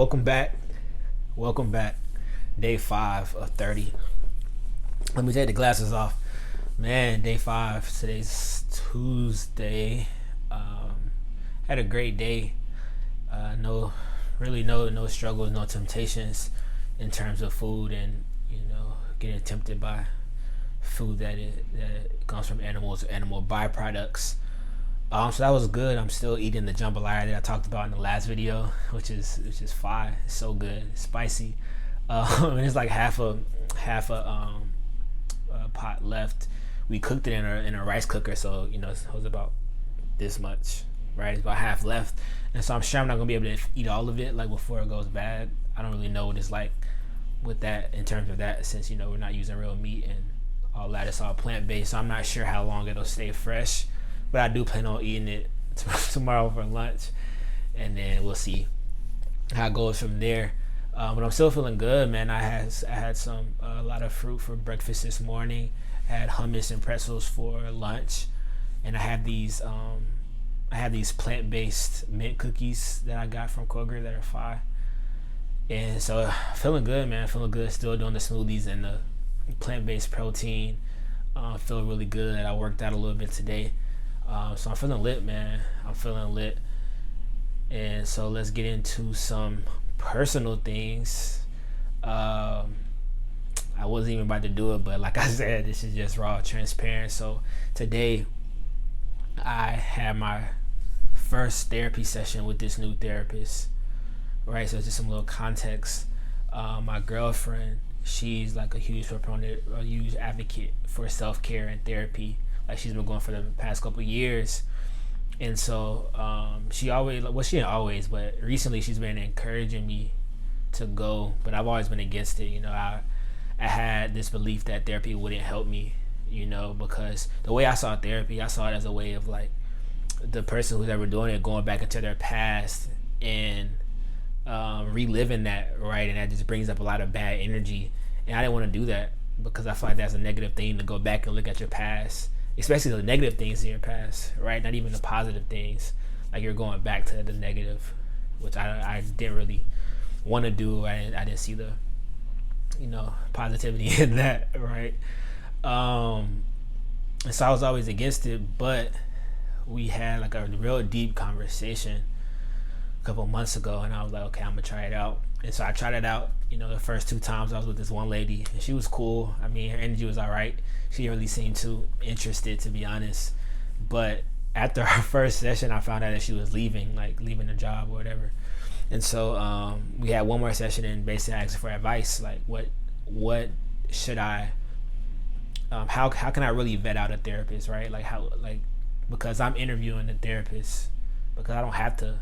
Welcome back. Welcome back. Day 5 of 30. Let me take the glasses off. Man, day 5. Today's Tuesday. Had a great day. No struggles, no temptations in terms of food and getting tempted by food that comes from animals or animal byproducts. So that was good. I'm still eating the jambalaya that I talked about in the last video, which is fire. It's so good, it's spicy. And it's like half a pot left. We cooked it in a rice cooker, so it was about this much. Right, it's about half left, and so I'm sure I'm not gonna be able to eat all of it like before it goes bad. I don't really know what it's like with that in terms of that, since we're not using real meat and all that. It's all plant based, so I'm not sure how long it'll stay fresh. But I do plan on eating it tomorrow for lunch, and then we'll see how it goes from there. But I'm still feeling good, man. I had a lot of fruit for breakfast this morning. I had hummus and pretzels for lunch, and I have these plant-based mint cookies that I got from Kroger that are fire. And so feeling good, man. Feeling good. Still doing the smoothies and the plant-based protein. Feel really good. I worked out a little bit today. So I'm feeling lit, man. I'm feeling lit. And so let's get into some personal things. I wasn't even about to do it, but like I said, this is just raw, transparent. So today I had my first therapy session with this new therapist. Right, so just some little context. My girlfriend, she's like a huge proponent, a huge advocate for self-care and therapy. Like she's been going for the past couple of years, and so she didn't always, but recently she's been encouraging me to go. But I've always been against it. I had this belief that therapy wouldn't help me. Because the way I saw therapy, I saw it as a way of like the person who's ever doing it going back into their past and reliving that, right? And that just brings up a lot of bad energy, and I didn't want to do that because I feel like that's a negative thing to go back and look at your past, especially the negative things in your past, right? Not even the positive things. Like you're going back to the negative, which I didn't really want to do. I didn't see the positivity in that, right? And so I was always against it, but we had like a real deep conversation a couple months ago, and I was like, okay, I'm gonna try it out. And so I tried it out. The first 2 times I was with this one lady, and she was cool. I mean, her energy was all right. She didn't really seem too interested, to be honest. But after her first session, I found out that she was leaving the job or whatever. And so we had one more session, and basically I asked for advice, like what should I how can I really vet out a therapist, right? Because I'm interviewing a therapist, because I don't have to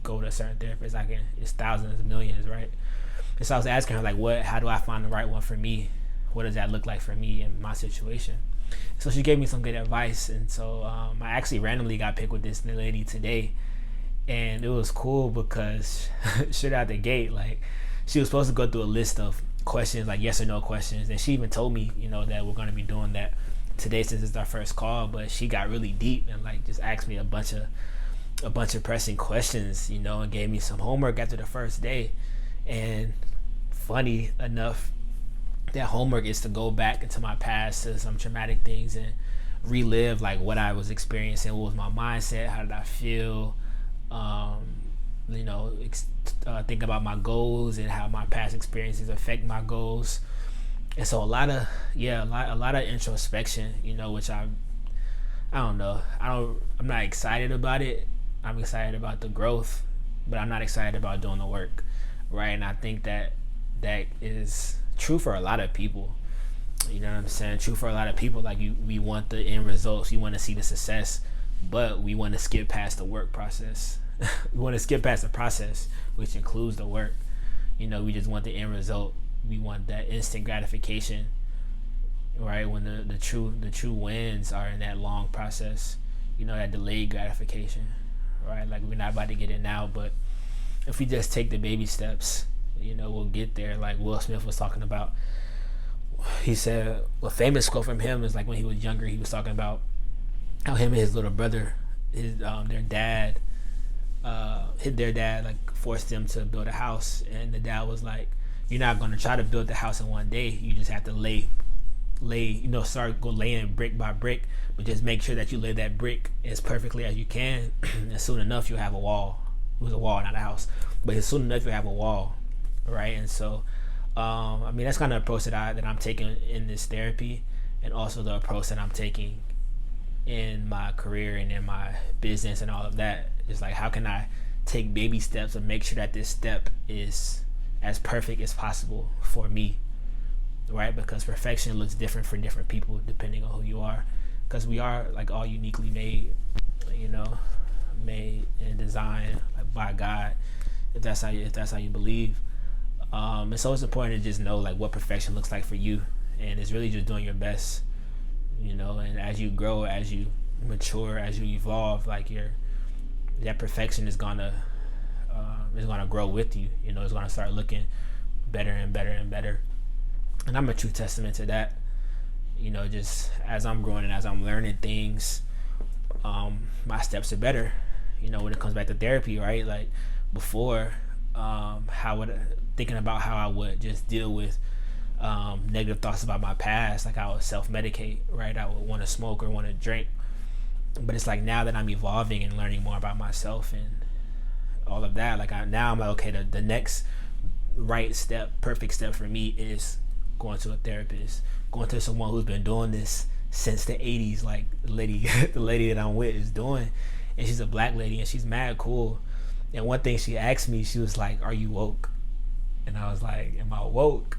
go to a certain therapist. It's thousands, millions, right? And so I was asking her, how do I find the right one for me? What does that look like for me in my situation? So she gave me some good advice, and so I actually randomly got picked with this lady today, and it was cool because straight out the gate, she was supposed to go through a list of questions, like yes or no questions, and she even told me, that we're going to be doing that today since it's our first call. But she got really deep and just asked me a bunch of pressing questions, and gave me some homework after the first day. And funny enough, that homework is to go back into my past to some traumatic things and relive what I was experiencing, what was my mindset, how did I feel, think about my goals and how my past experiences affect my goals. And so a lot of introspection, which I don't know. I'm not excited about it. I'm excited about the growth, but I'm not excited about doing the work, right? And I think that is true for a lot of people. You know what I'm saying? True for a lot of people. We want the end results. We want to see the success, but we want to skip past the work process. We want to skip past the process, which includes the work. We just want the end result. We want that instant gratification, right? When the true wins are in that long process, that delayed gratification, right? We're not about to get it now, but if we just take the baby steps, we'll get there. Like Will Smith was talking about, he said a famous quote from him is when he was younger, he was talking about how him and his little brother, their dad their dad like forced them to build a house, and the dad was like, "You're not going to try to build the house in one day. You just have to start laying brick by brick, but just make sure that you lay that brick as perfectly as you can, and soon enough you'll have a wall." It was a wall, not a house, but soon enough you'll have a wall, right? And so, I mean, that's kind of approach that I'm taking in this therapy, and also the approach that I'm taking in my career and in my business and all of that. It's like, how can I take baby steps and make sure that this step is as perfect as possible for me, right? Because perfection looks different for different people depending on who you are, because we are like all uniquely made, made and designed like by God, if that's how you believe. And so it's important to just know like what perfection looks like for you, and it's really just doing your best, and as you grow, as you mature, as you evolve, like that perfection is gonna grow with you. It's gonna start looking better and better and better. And I'm a true testament to that. Just as I'm growing and as I'm learning things, my steps are better. When it comes back to therapy, right? Like before, thinking about how I would just deal with negative thoughts about my past, like I would self-medicate, right? I would want to smoke or want to drink. But it's like now that I'm evolving and learning more about myself and all of that, like I'm like, okay, the next right step, perfect step for me is going to a therapist, going to someone who's been doing this since the 80s, like the lady that I'm with is doing. And she's a black lady and she's mad cool. And one thing she asked me, she was like, "Are you woke?" And I was like, "Am I woke?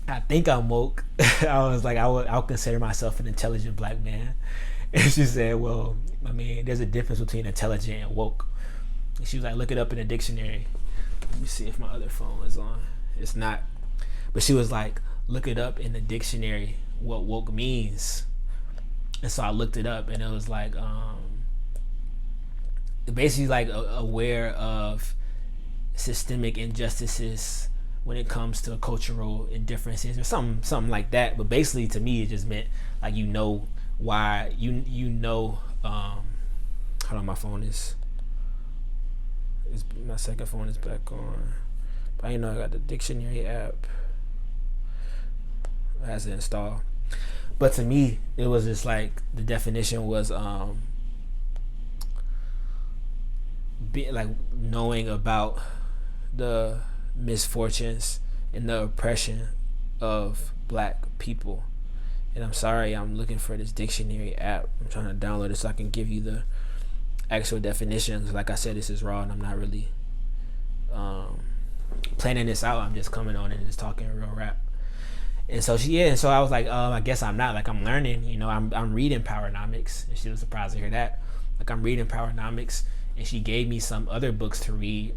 I think I'm woke." I was like, I'll consider myself an intelligent black man. And she said, "Well, I mean, there's a difference between intelligent and woke." And she was like, "Look it up in the dictionary." Let me see if my other phone is on. It's not. But she was like, "Look it up in the dictionary what woke means." And so I looked it up, and it was like, basically like aware of systemic injustices when it comes to cultural indifferences or something like that. But basically to me it just meant like why hold on, my phone is my second phone is back on, but I got the dictionary app, it has to install. But to me it was just like the definition was like knowing about the misfortunes and the oppression of black people. And I'm sorry, I'm looking for this dictionary app. I'm trying to download it so I can give you the actual definitions. Like I said, this is raw and I'm not really planning this out. I'm just coming on and just talking real rap. And so so I was like, I guess I'm not, like I'm learning, I'm reading Powernomics, and she was surprised to hear that. Like I'm reading Powernomics, and she gave me some other books to read,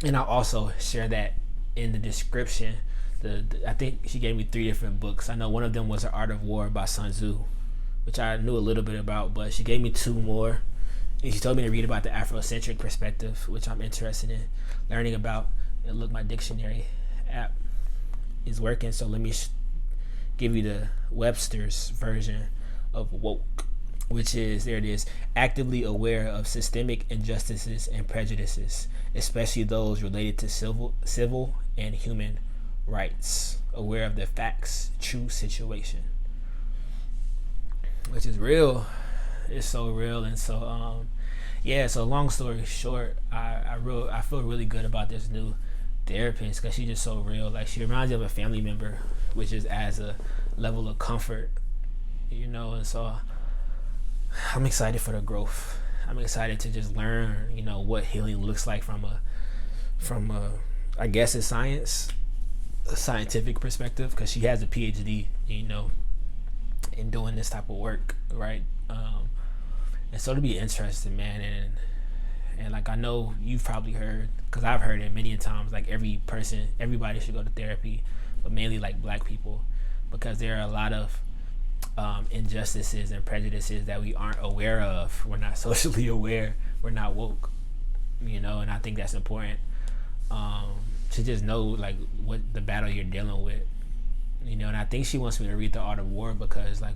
and I'll also share that in the description. I think she gave me 3 different books. I know one of them was The Art of War by Sun Tzu, which I knew a little bit about, but she gave me 2 more, and she told me to read about the Afrocentric perspective, which I'm interested in learning about. And look, my dictionary app is working, so let me give you the Webster's version of woke, which is, there it is, actively aware of systemic injustices and prejudices, especially those related to civil and human rights, aware of the facts, true situation, which is real. It's so real. And so so long story short, I feel really good about this new therapist, because she's just so real. Like she reminds me of a family member, which just adds a level of comfort, and so I'm excited for the growth. I'm excited to just learn, what healing looks like from a I guess it's a scientific perspective, because she has a PhD, in doing this type of work, right? And so it'll be interesting, man. And like I know you've probably heard, because I've heard it many times, like everybody should go to therapy, but mainly like black people, because there are a lot of injustices and prejudices that we aren't aware of. We're not socially aware. We're not woke, and I think that's important, to just know like what the battle you're dealing with, and I think she wants me to read The Art of War, because like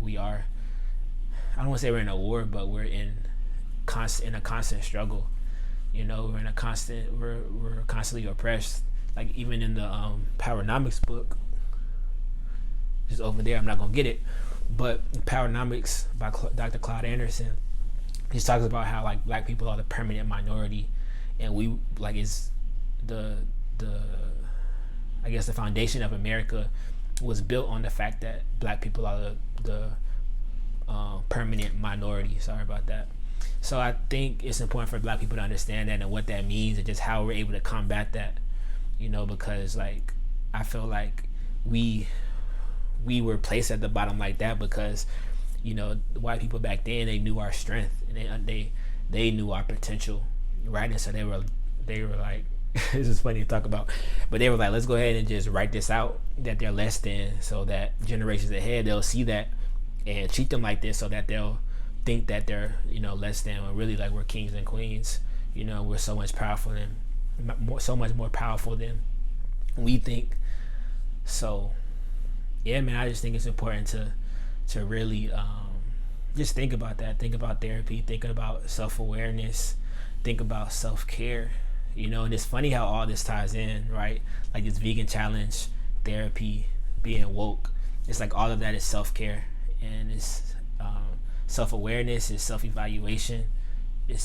I don't want to say we're in a war, but we're in a constant struggle, You know, we're constantly oppressed. Like even in the Powernomics book, just over there, I'm not gonna get it, but Powernomics by Dr. Claud Anderson, he talks about how like black people are the permanent minority, and we like is the I guess the foundation of America was built on the fact that black people are the permanent minority. Sorry about that. So I think it's important for black people to understand that and what that means and just how we're able to combat that. You know, because like I feel like we were placed at the bottom like that because you know the white people back then, they knew our strength and they knew our potential, right? And so they were like this is funny to talk about, but they were like, let's go ahead and just write this out that they're less than, so that generations ahead they'll see that and treat them like this, so that they'll think that they're, you know, less than, when really like we're kings and queens. You know, we're so much powerful than so much more powerful than we think. So yeah, man, I just think it's important to really just think about that. Think about therapy. Think about self-awareness. Think about self-care. You know, and it's funny how all this ties in, right? Like this vegan challenge, therapy, being woke. It's like all of that is self-care, and it's self-awareness, it's self-evaluation, it's